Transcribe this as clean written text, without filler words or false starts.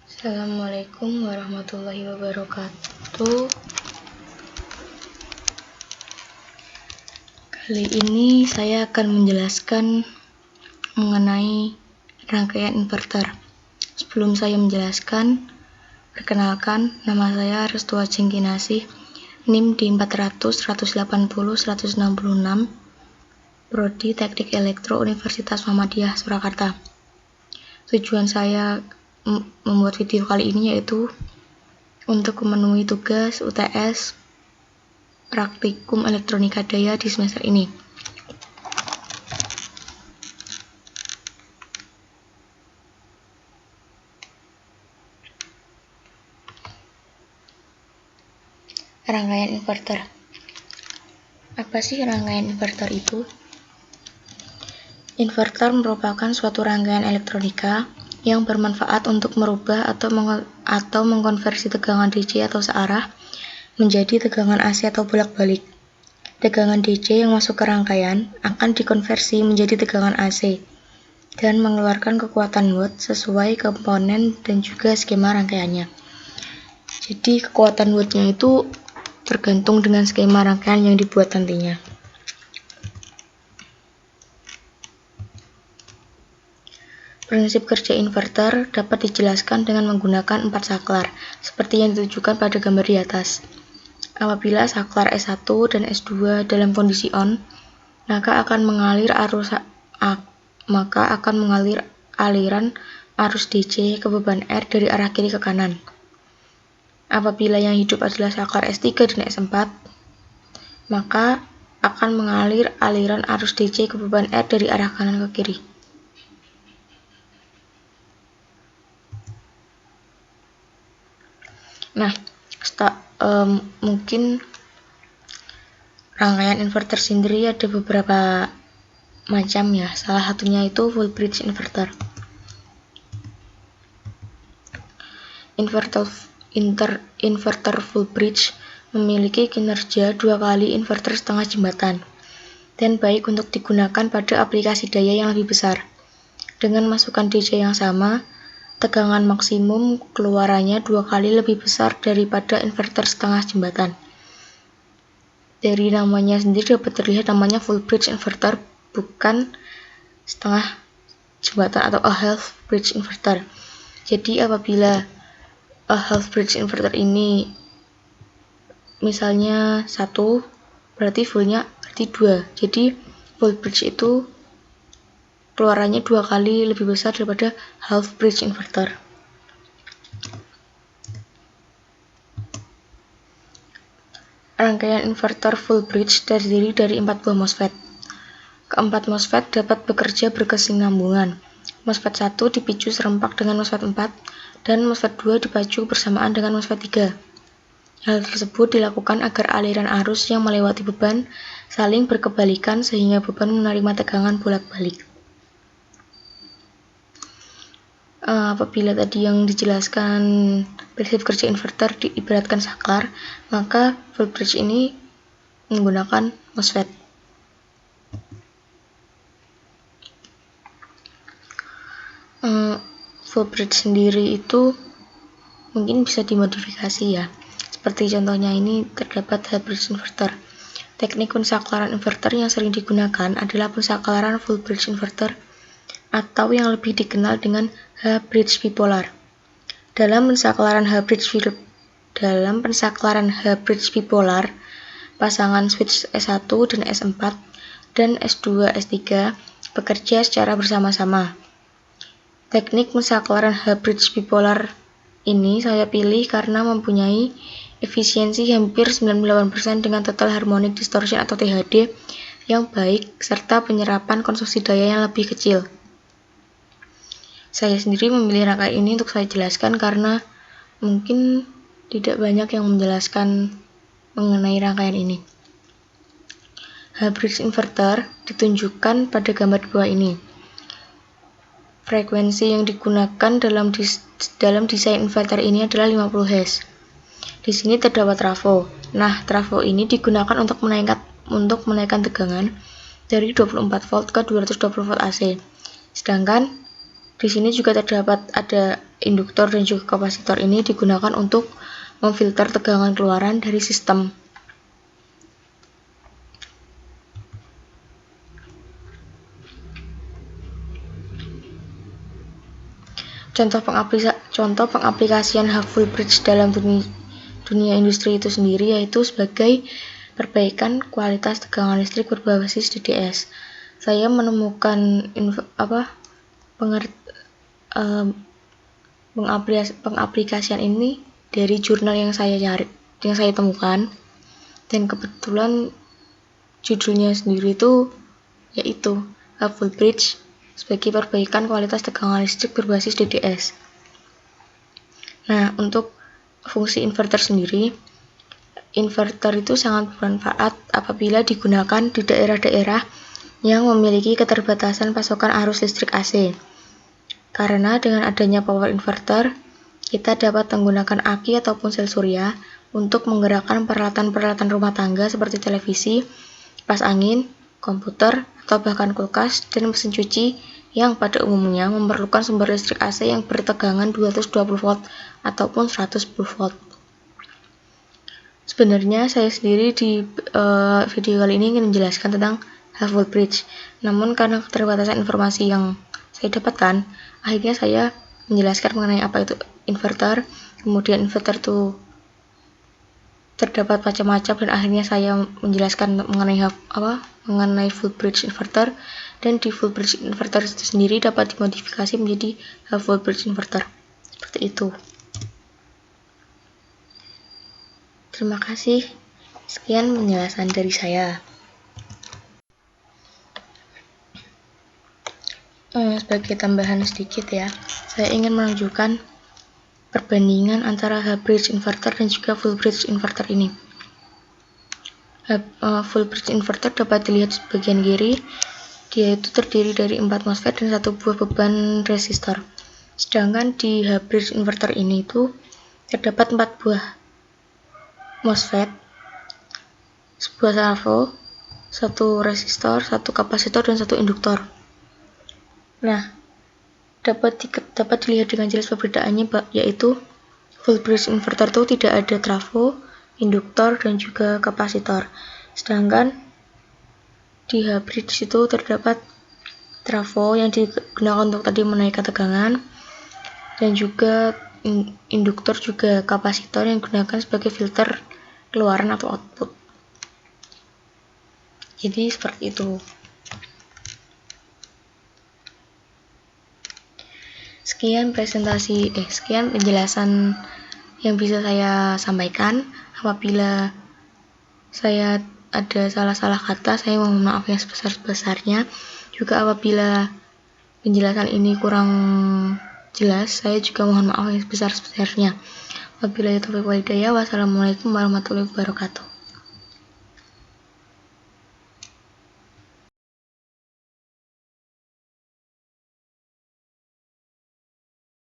Assalamualaikum warahmatullahi wabarakatuh. Kali ini saya akan menjelaskan mengenai rangkaian inverter. Sebelum saya menjelaskan, perkenalkan, nama saya Restu Ajeng Kinasih, NIM di 400 180 166, Prodi Teknik Elektro Universitas Muhammadiyah Surakarta. Tujuan saya membuat video kali ini yaitu untuk memenuhi tugas UTS Praktikum Elektronika Daya di semester ini. Rangkaian inverter. Apa sih rangkaian inverter itu? Inverter merupakan suatu rangkaian elektronika yang bermanfaat untuk merubah atau mengkonversi tegangan DC atau searah menjadi tegangan AC atau bolak-balik. Tegangan DC yang masuk ke rangkaian akan dikonversi menjadi tegangan AC dan mengeluarkan kekuatan watt sesuai komponen dan juga skema rangkaiannya. Jadi kekuatan wattnya itu tergantung dengan skema rangkaian yang dibuat nantinya. Prinsip kerja inverter dapat dijelaskan dengan menggunakan 4 saklar, seperti yang ditunjukkan pada gambar di atas. Apabila saklar S1 dan S2 dalam kondisi on, maka akan mengalir aliran arus DC ke beban R dari arah kiri ke kanan. Apabila yang hidup adalah saklar S3 dan S4, maka akan mengalir aliran arus DC ke beban R dari arah kanan ke kiri. Nah, mungkin rangkaian inverter sendiri ada beberapa macam ya. Salah satunya itu full bridge inverter. Inverter full bridge memiliki kinerja 2 kali inverter setengah jembatan dan baik untuk digunakan pada aplikasi daya yang lebih besar. Dengan masukan DC yang sama, tegangan maksimum keluarannya 2 kali lebih besar daripada inverter setengah jembatan. Dari namanya sendiri dapat terlihat namanya full bridge inverter, bukan setengah jembatan atau a half bridge inverter. Jadi apabila a half bridge inverter ini misalnya 1, berarti fullnya berarti 2. Jadi full bridge itu keluarannya 2 kali lebih besar daripada half bridge inverter. Rangkaian inverter full bridge terdiri dari 4 buah MOSFET. Keempat MOSFET dapat bekerja berkesinambungan. MOSFET 1 dipicu serempak dengan MOSFET 4 dan MOSFET 2 dipacu bersamaan dengan MOSFET 3. Hal tersebut dilakukan agar aliran arus yang melewati beban saling berkebalikan sehingga beban menerima tegangan bolak-balik. Apabila tadi yang dijelaskan prinsip kerja inverter diibaratkan saklar, maka full bridge ini menggunakan MOSFET. Full bridge sendiri itu mungkin bisa dimodifikasi ya. Seperti contohnya ini terdapat half bridge inverter. Teknik pensaklaran inverter yang sering digunakan adalah pensaklaran full bridge inverter atau yang lebih dikenal dengan H-bridge bipolar. Dalam pensaklaran H-bridge bipolar, pasangan switch S1 dan S4 dan S2 S3 bekerja secara bersama-sama. Teknik pensaklaran H-bridge bipolar ini saya pilih karena mempunyai efisiensi hampir 98% dengan total harmonic distortion atau THD yang baik serta penyerapan konsumsi daya yang lebih kecil. Saya sendiri memilih rangkaian ini untuk saya jelaskan karena mungkin tidak banyak yang menjelaskan mengenai rangkaian ini. H-bridge inverter ditunjukkan pada gambar di bawah ini. Frekuensi yang digunakan dalam desain inverter ini adalah 50 Hz. Di sini terdapat trafo. Nah, trafo ini digunakan untuk menaikkan tegangan dari 24 volt ke 220 volt AC. Sedangkan di sini juga terdapat ada induktor dan juga kapasitor, ini digunakan untuk memfilter tegangan keluaran dari sistem. Contoh pengaplikasian half-full bridge dalam dunia industri itu sendiri yaitu sebagai perbaikan kualitas tegangan listrik berbasis DDS. Saya menemukan pengaplikasian ini dari jurnal yang saya temukan, dan kebetulan judulnya sendiri itu yaitu half-full bridge sebagai perbaikan kualitas tegangan listrik berbasis DDS. Nah, untuk fungsi inverter sendiri, inverter itu sangat bermanfaat apabila digunakan di daerah-daerah yang memiliki keterbatasan pasokan arus listrik AC. Karena dengan adanya power inverter, kita dapat menggunakan aki ataupun sel surya untuk menggerakkan peralatan-peralatan rumah tangga seperti televisi, kipas angin, komputer, atau bahkan kulkas dan mesin cuci yang pada umumnya memerlukan sumber listrik AC yang bertegangan 220 volt ataupun 110 volt. Sebenarnya saya sendiri di video kali ini ingin menjelaskan tentang half-full bridge. Namun karena keterbatasan informasi yang saya dapatkan, akhirnya saya menjelaskan mengenai apa itu inverter. Kemudian inverter itu terdapat macam-macam, dan akhirnya saya menjelaskan mengenai full bridge inverter, dan di full bridge inverter itu sendiri dapat dimodifikasi menjadi half full bridge inverter. Seperti itu. Terima kasih. Sekian penjelasan dari saya. Sebagai tambahan sedikit ya, saya ingin menunjukkan perbandingan antara half bridge inverter dan juga full bridge inverter ini. Full bridge inverter dapat dilihat di bagian kiri, dia itu terdiri dari 4 MOSFET dan 1 buah beban resistor. Sedangkan di half bridge inverter ini itu terdapat 4 buah MOSFET, sebuah trafo, 1 resistor, 1 kapasitor, dan 1 induktor. Nah, dapat dilihat dengan jelas perbedaannya, yaitu full bridge inverter itu tidak ada trafo, induktor, dan juga kapasitor. Sedangkan di half bridge itu terdapat trafo yang digunakan untuk tadi menaikkan tegangan, dan juga induktor juga kapasitor yang digunakan sebagai filter keluaran atau output. Jadi seperti itu. Sekian penjelasan yang bisa saya sampaikan. Apabila saya ada salah-salah kata, saya mohon maaf yang sebesar-besarnya. Juga apabila penjelasan ini kurang jelas, saya juga mohon maaf yang sebesar-besarnya. Wabillahi taufiq wal hidayah. Wassalamualaikum warahmatullahi wabarakatuh.